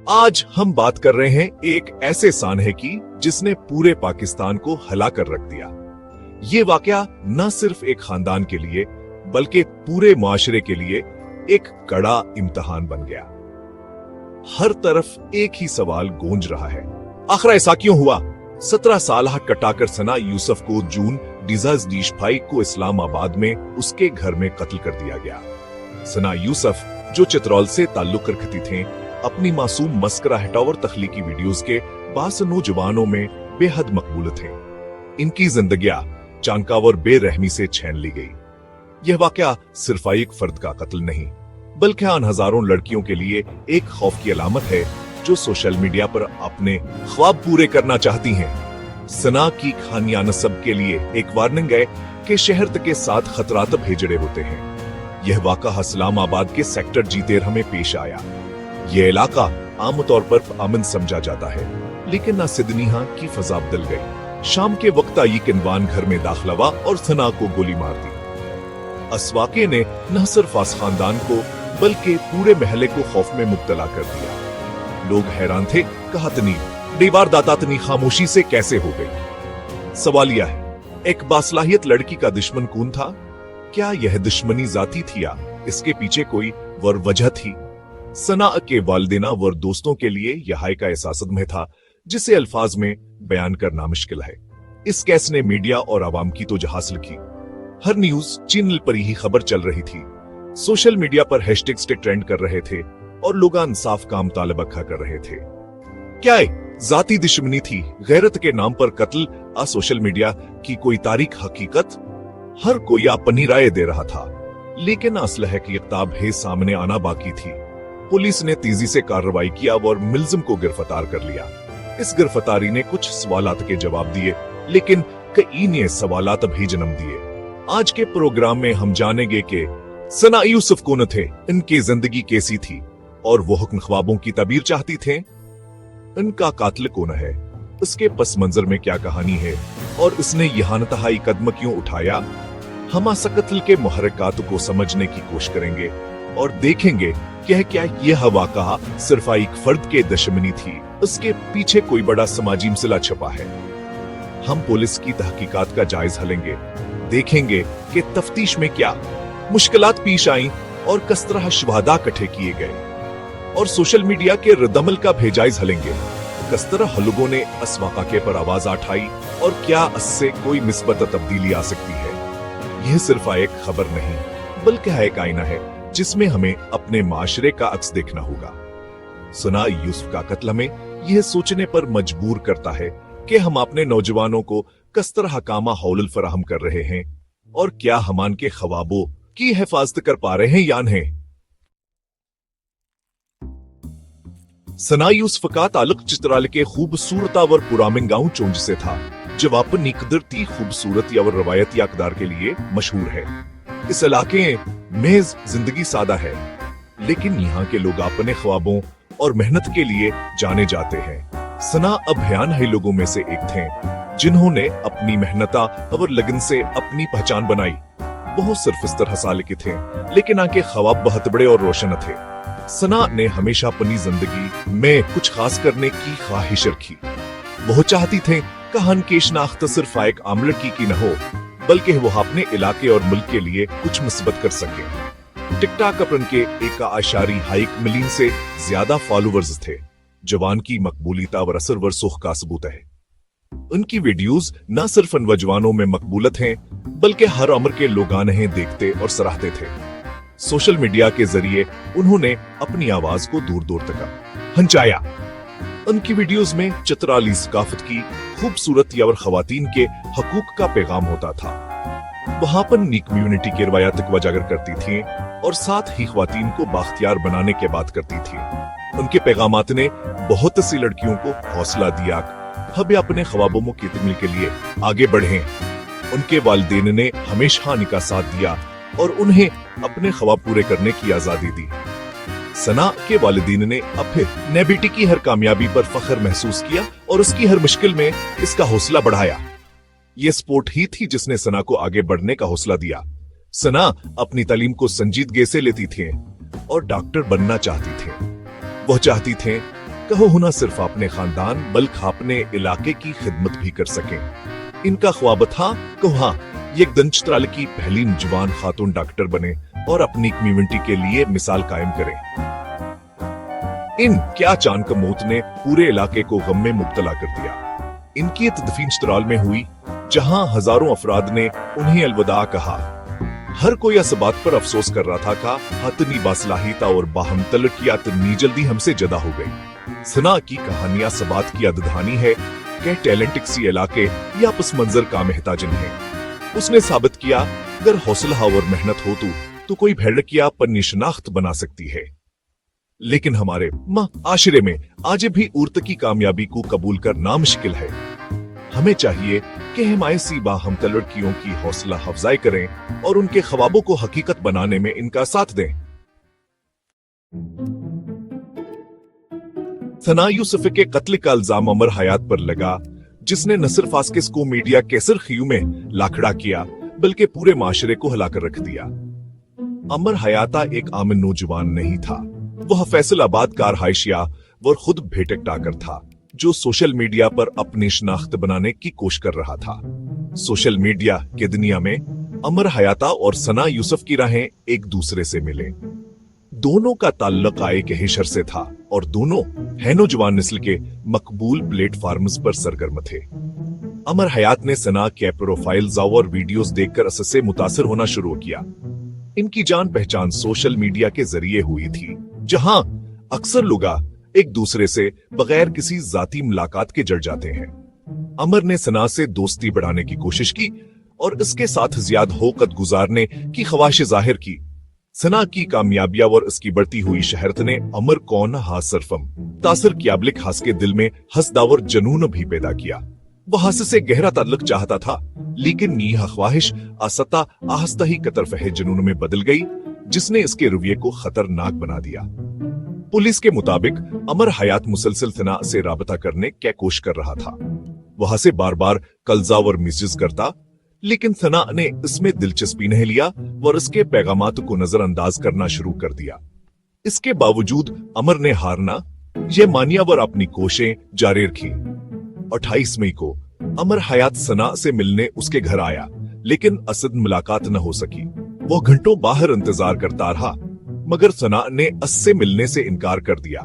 आज हम बात कर रहे हैं एक ऐसे सानहे की जिसने पूरे पाकिस्तान को हिला कर रख दिया। ये वाकया न सिर्फ एक खानदान के लिए बल्कि पूरे माशरे के लिए एक कड़ा इम्तिहान बन गया। हर तरफ एक ही सवाल गूंज रहा है, आखिर ऐसा क्यों हुआ? 17 साल कटाकर सना यूसुफ को जून 2025 को इस्लामाबाद में उसके घर में कत्ल कर दिया गया। सना यूसुफ जो चित्रौल से ताल्लुक रखती थे, अपनी मासूम मस्कराहट और तख्लीकी वीडियोस के बास नौजवानों में बेहद मकबूल थे। इनकी जिंदगियां चांकावर बेरहमी से छीन ली गई। यह वाकया सिर्फ एक फर्द का कत्ल नहीं बल्कि आन हजारों लड़कियों के लिए एक खौफ की अलामत है जो सोशल मीडिया पर अपने ख्वाब पूरे करना चाहती हैं। सना की कहानियां न सब के लिए एक वार्निंग है कि शहर के साथ खतरात भेजड़े होते हैं। यह वाकया इस्लामाबाद के सेक्टर G13 में पेश आया। यह इलाका आमतौर पर अमन समझा जाता है, लेकिन न सिदनीहा की फजा बदल गई। शाम के वक्त ये किनवान घर में दाखिल हुआ और सना को गोली मार दी। इस वाक़े ने न सिर्फ आस खानदान को बल्कि पूरे महल्ले को खौफ में मुब्तला कर दिया। लोग हैरान थे, कहा तनी वारदात इतनी खामोशी से कैसे हो गई। सवाल यह है, एक बासलाहियत लड़की का दुश्मन कौन था? क्या यह दुश्मनी जाती थी या इसके पीछे कोई वर वजह थी? सना के वालिदैन व दोस्तों के लिए यह का एहसास में था जिसे अल्फाज में बयान करना मुश्किल है। इस केस ने मीडिया और आवाम की तवज्जो हासिल की। हर न्यूज चैनल पर ही खबर चल रही थी। सोशल मीडिया पर हैशटैग्स ट्रेंड कर रहे थे और लोग इंसाफ का मुतालबा कर रहे थे। क्या जाती दुश्मनी थी, गैरत के नाम पर कत्ल, आ सोशल मीडिया की कोई तारीख हकीकत? हर कोई अपनी राय दे रहा था, लेकिन असलह की किताब है सामने आना बाकी थी। पुलिस ने तेजी से कार्रवाई किया और मुलजिम को गिरफ्तार कर लिया। इस गिरफ्तारी ने कुछ सवालात के जवाब दिए, लेकिन कई नए सवालात भी जन्म दिए। आज के प्रोग्राम में हम जानेंगे कि सना यूसुफ कौन थे, इनकी जिंदगी कैसी थी और वो हुक्म ख्वाबों की तबीर चाहती थे। इनका कातिल कौन है, उसके पस मंजर में क्या कहानी है और उसने यह नतहाई कदम क्यों उठाया। हम कत्ल के मुहर्रिकात को समझने की कोशिश करेंगे और देखेंगे कि क्या यह वाक़या सिर्फ एक फर्द के दुश्मनी थी, उसके पीछे कोई बड़ा समाजी मसला छुपा है। हम पुलिस की तहकीकात का जायजा लेंगे, देखेंगे कि तफ्तीश में क्या मुश्किलात पेश आई और किस तरह शवादा इकट्ठे किए गए, और सोशल मीडिया के रद्दमल का भी जायजा लेंगे। किस तरह लोगों ने इस वाक़े पर आवाज उठाई और क्या इससे कोई मिस्बत तब्दीली आ सकती है। यह सिर्फ एक खबर नहीं बल्कि एक आईना है जिसमें हमें अपने माशरे का अक्स देखना होगा। सना यूसुफ का कत्ल हमें यह सोचने पर मजबूर करता है कि हम अपने नौजवानों को किस तरह का माहौल फराहम कर रहे हैं और क्या हम उनके ख्वाबों की हिफाजत कर पा रहे हैं या नहीं। सना यूसुफ का ताल्लुक चित्राल के खूबसूरत और पुरामिन गांव चोंज से था, जो अपनी कुदरती खूबसूरती और रवायती अकदार के लिए मशहूर है। इस इलाके में जिंदगी सादा है, लेकिन यहाँ के लोग अपने ख्वाबों और मेहनत के लिए जाने जाते हैं। सना अभियान है लोगों में से एक थे जिन्होंने अपनी मेहनता और लगन से अपनी पहचान बनाई। वो सिर्फ इस तरह साल के थे, लेकिन आके ख्वाब बहुत बड़े और रोशन थे। सना ने हमेशा अपनी जिंदगी में कुछ खास करने की ख्वाहिश रखी। वो चाहती थे कहान की शनाख्त सिर्फ एक आम लड़की की न हो, बल्कि वो अपने इलाके और मुल्क के लिए कुछ मुस्बत कर सके। टिकटॉक पर उनके 1.1 मिलियन से ज्यादा फॉलोअर्स थे। जवान की मकबूलियत और असर व सुख का सबूत है। उनकी वीडियोस न सिर्फ नौजवानों में मकबूलत हैं, बल्कि हर उम्र के लोग इन्हें देखते और सराहते थे। सोशल मीडिया के जरिए उन्होंने अपनी आवाज को दूर दूर तक पहुंचाया। उनकी वीडियोस में चित्राली सकाफत की खूबसूरती और खवातीन के हकूक का पैगाम होता था। वहां पर नी कम्युनिटी की रवायत को उजागर करती थी और साथ ही खवातीन को बाख्तियार बनाने की बात करती थी। उनके पैगामात ने बहुत सी लड़कियों को हौसला दिया, हमें अपने ख्वाबों की तकमील के लिए आगे बढ़ें। उनके वालिदैन ने हमेशा उनका साथ दिया और उन्हें अपने ख्वाब पूरे करने की आजादी दी। सना के वालिदैन ने अपने बेटी की हर कामयाबी पर फख्र महसूस किया और उसकी हर मुश्किल में इसका हौसला बढ़ाया। ये सपोर्ट ही थी जिसने सना को आगे बढ़ने का हौसला दिया। सना अपनी तालीम को संजीदगी से लेती थी और डॉक्टर बनना चाहती थी। वह चाहती थे कहो न सिर्फ अपने खानदान बल्कि अपने इलाके की खिदमत भी कर सकें। इनका ख्वाब था कि हाँ, ये एक दंचत्राल की पहली जवान खातून डॉक्टर बने और अपनी कम्युनिटी के लिए मिसाल कायम करें। इन क्या अचानक मौत ने पूरे इलाके को गम में मुब्तला कर दिया। इनकी तदफीन चित्राल में हुई, जहां हजारों अफराद ने उन्हें अलविदा कहा। हर कोई इस बात पर अफसोस कर रहा था कि हतनी बासलाहिता और बाहम तलकियात नी जल्दी हमसे जदा हो गई। सना की कहानियां सबात की अदधानी है कि टैलेंट किसी इलाके या पस मंजर का महताजन है। उसने साबित किया अगर हौसला और मेहनत हो तो कोई भेड़किया पर निशनाख्त बना सकती है। लेकिन हमारे आशरे में आज भी औरत की कामयाबी को कबूल करना मुश्किल है। हमें चाहिए कि हम ऐसी बाहम लड़कियों की हौसला अफजाई करें और उनके ख्वाबों को हकीकत बनाने में इनका साथ दें। सना यूसुफ के कत्ल का इल्जाम अमर हयात पर लगा, जिसने न सिर्फ आसकिस को मीडिया केसर खियू में लाखड़ा किया बल्कि पूरे माशरे को हिलाकर रख दिया। अमर हयाता एक आम नौजवान नहीं था, वह फैसलाबाद का रहायशिया व खुद भेटक टाकर था जो सोशल मीडिया पर अपनी शनाख्त बनाने की कोशिश कर रहा था। सोशल मीडिया के दुनिया में अमर हयाता और सना यूसुफ की राहें एक दूसरे से मिले। दोनों का ताल्लुक एक हिशर से था और दोनों है नौजवान नस्ल के मकबूल प्लेटफॉर्म्स पर सरगर्म थे। अमर हयात ने सना के प्रोफाइल्स और वीडियोस देखकर उससे मुतासिर होना शुरू किया। इनकी जान पहचान सोशल मीडिया के जरिए हुई थी, जहां अक्सर लोग एक दूसरे से बगैर किसी जाती मुलाकात के जड़ जाते हैं। अमर ने सना से दोस्ती बढ़ाने की कोशिश की और इसके साथ ज्यादा होकत गुजारने की ख्वाहिश जाहिर की। सना की कामयाबियां और इसकी बढ़ती हुई शहरत ने अमर को न हासरफम तासर कियाबलिक हास के दिल में हसदावर जनून भी पैदा किया। वह हस से गहरा ताल्लुक चाहता था, लेकिन यह ख्वाहिश आसता आहिस्ता ही कतरफह जनून में बदल गई, जिसने इसके रवैये को खतरनाक बना दिया। पुलिस के मुताबिक अमर हयात मुसलसल सना से राबता करने की कोशिश कर रहा था। वहां से बार बार कल्जा और मैसेज करता, लेकिन सना ने इसमें दिलचस्पी नहीं लिया और इसके पैगामात को नजरअंदाज करना शुरू कर दिया। इसके बावजूद अमर ने हारना यह मानिया और अपनी कोशिशें जारी रखी। 28 मई को अमर हयात सना से मिलने उसके घर आया, लेकिन असद मुलाकात न हो सकी। वो घंटों बाहर इंतजार करता रहा, मगर सना ने उससे मिलने से इनकार कर दिया।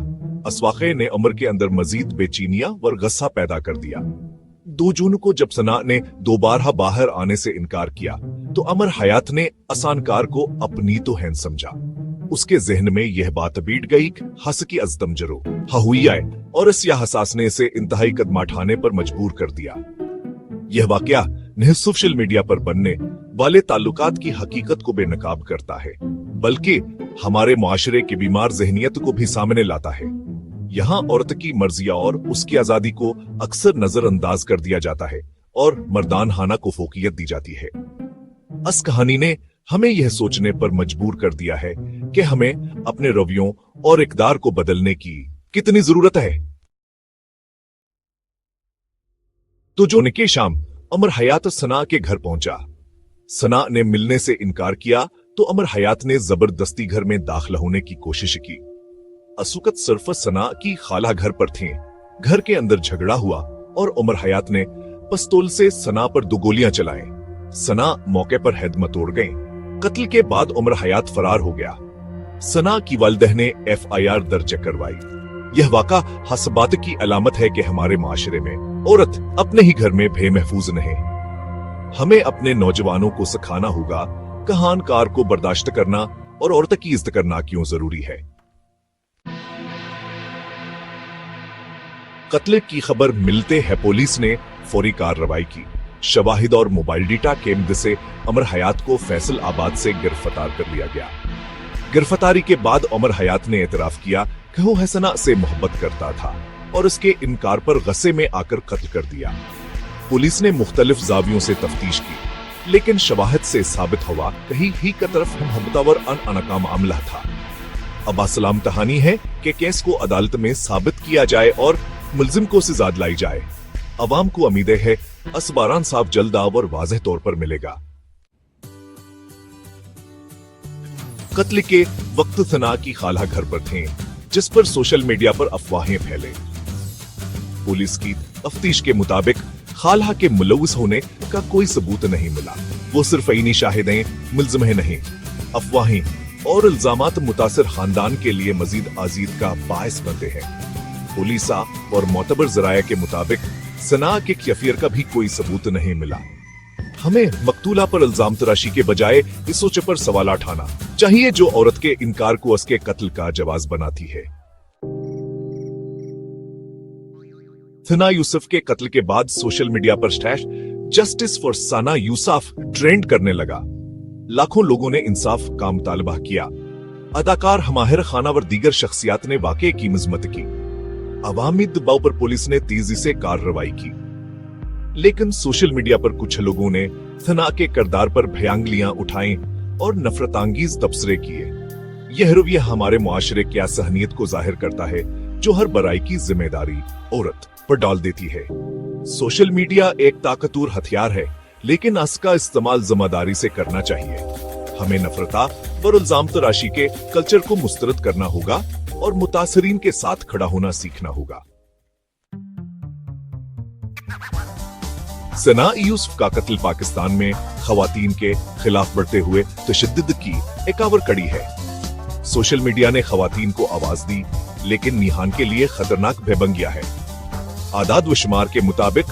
इस वाक़े ने अमर के अंदर मजीद बेचैनियां और गुस्सा पैदा कर दिया। 2 जून को जब सना ने दोबारा बाहर आने से इनकार किया, तो अमर हयात ने आसानकार को अपनी तो हैन समझा। उसके जहन में यह बात बीट गई, हस की अजदम जरो हुई आए, और इस हसास ने इसे इंतहाई कदम उठाने पर मजबूर कर दिया। यह वाकया न सोशल मीडिया पर बनने वाले ताल्लुकात की हकीकत को बेनकाब करता है, बल्कि हमारे मुआशरे की बीमार जहनियत को भी सामने लाता है। यहाँ औरत की मर्जियां और उसकी आजादी को अक्सर नजरअंदाज कर दिया जाता है और मर्दानहाना को फोकियत दी जाती है। इस कहानी ने हमें यह सोचने पर मजबूर कर दिया है कि हमें अपने रवैयों और इक़दार को बदलने की कितनी जरूरत है। तो जो निके शाम अमर हयात सना के घर पहुंचा। सना ने मिलने से इनकार किया तो अमर हयात ने जबरदस्ती घर में दाखिल होने की कोशिश की। असुकत सिर्फ सना की खाला घर पर थी। घर के अंदर झगड़ा हुआ और उमर हयात ने पिस्तौल से सना पर 2 गोलियां चलाई। सना मौके पर हैदम तोड़ गई। कत्ल के बाद उमर हयात फरार हो गया। सना की वालिदा ने FIR दर्ज करवाई। यह वाक़ा हसबात की अलामत है कि हमारे माशरे में औरत अपने ही घर में बेमहफूज नहीं। हमें अपने नौजवानों को सिखाना होगा कहानकार को बर्दाश्त करना और औरत की इज्जत करना क्यों जरूरी है। कत्ल की खबर मिलते है पुलिस ने फौरी कार्रवाई की। शवाहिद और मोबाइल डेटा के मदद से अमर हयात को फैसल आबाद से गिरफ्तार कर लिया गया। गिरफ्तारी के बाद अमर हयात ने एतराफ किया कि वो हसना से मोहब्बत करता था और उसके इनकार पर गुस्से में आकर कत्ल कर दिया। पुलिस ने मुख्तलिफ जावियों से तफ्तीश की, लेकिन शवाहिद से साबित हुआ कहीं ही का तरफ मोहब्बतावर अनअनका मामला था। अब असलाम कहानी है कि केस को अदालत में साबित किया जाए और मुल्जिम को सजा दिलाई जाए। अवाम को उम्मीदें है असबारान साफ जल्द और वाज़ेह तौर पर मिलेगा। कत्ल के वक्त सना की खाला घर पर थे, जिस पर सोशल मीडिया पर अफवाहें फैले। पुलिस की तफ्तीश के मुताबिक खालहा के मुलव्वस होने का कोई सबूत नहीं मिला। वो सिर्फ ऐनी शाहिदें, मुल्ज़िम नहीं, अफवाहें और इल्जामात मुतासिर खानदान के लिए मजीद आजीद का बायस बनते हैं। पुलिसा और मोतबर जराया के मुताबिक सना के कफियर का भी कोई सबूत नहीं मिला। हमें मकतूला पर इल्जाम तराशी के बजाय इस सोच पर सवाल उठाना चाहिए जो औरत के इनकार को उसके कत्ल का जवाब बनाती है। सना यूसुफ के कत्ल के बाद सोशल मीडिया पर justice for Sana Yusuf trend करने लगा। लाखों लोगों ने इंसाफ का मुतालबा किया। अदाकार हमाहिर खान और दीगर शख्सियात ने वाकये की मजम्मत की। अवामी दबाव पर पुलिस ने तेजी से कार्रवाई की, लेकिन सोशल मीडिया पर कुछ लोगों ने सना के किरदार पर भयांगलियां उठाई और नफरतांगीज तबसरे किए। यह रवैया हमारे मुआशरे की असहनीयत को जाहिर करता है जो हर बुराई की जिम्मेदारी औरत पर डाल देती है। सोशल मीडिया एक ताकतवर हथियार है, लेकिन इसका इस्तेमाल जिम्मेदारी से करना चाहिए। हमें नफरता और इल्जाम तराशी के कल्चर को मुस्तरद करना होगा और मुतासरीन के साथ खड़ा होना सीखना होगा। सना यूसुफ का कत्ल पाकिस्तान में खवातीन के खिलाफ बढ़ते हुए तशद्दुद की एक और कड़ी है। सोशल मीडिया ने खवातीन को आवाज दी, लेकिन निहान के लिए खतरनाक बेबंगिया है। आदाद व शुमार के मुताबिक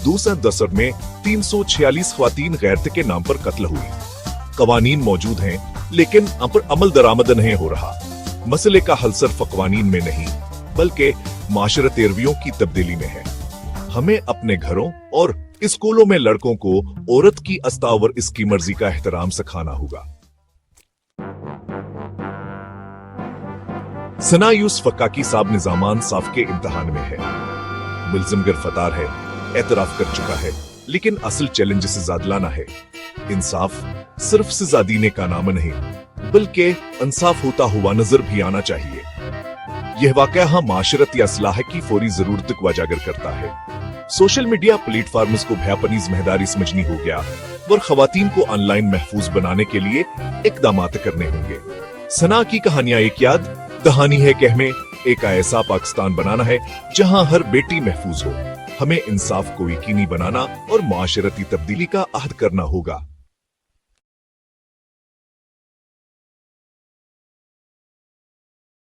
दूसरे दशक में 346 खवातीन गैरत के नाम पर कत्ल हुई। कवानीन मौजूद हैं, लेकिन अमल दरामद नहीं हो रहा। मसले का हल सिर्फ कवानीन में नहीं, बल्कि माशरती रवैयों की तब्दीली में है। हमें अपने घरों और स्कूलों में लड़कों को औरत की अस्तावर इसकी मर्जी का एहतराम सिखाना होगा। सना यूसुफ की साब निजामान साफ के इम्तिहान में है। मुल्ज़िम गिरफ्तार है, एतराफ कर चुका है, लेकिन असल चैलेंज से ज़ादलाना है। इंसाफ सिर्फ सजा देने का नाम नहीं, बल्कि इंसाफ होता हुआ नजर भी आना चाहिए। यह वाकया माशरती असलाह की फौरी जरूरत को उजागर करता है। सोशल मीडिया प्लेटफॉर्म्स को भयापनी जिम्मेदारी समझनी हो गया और खवातीन को ऑनलाइन महफूज बनाने के लिए इकदाम करने होंगे। सना की कहानियां एक याद दहानी है कि हमें एक ऐसा पाकिस्तान बनाना है जहां हर बेटी महफूज हो। हमें इंसाफ को यकीनी बनाना और माशरती तब्दीली का अहद करना होगा।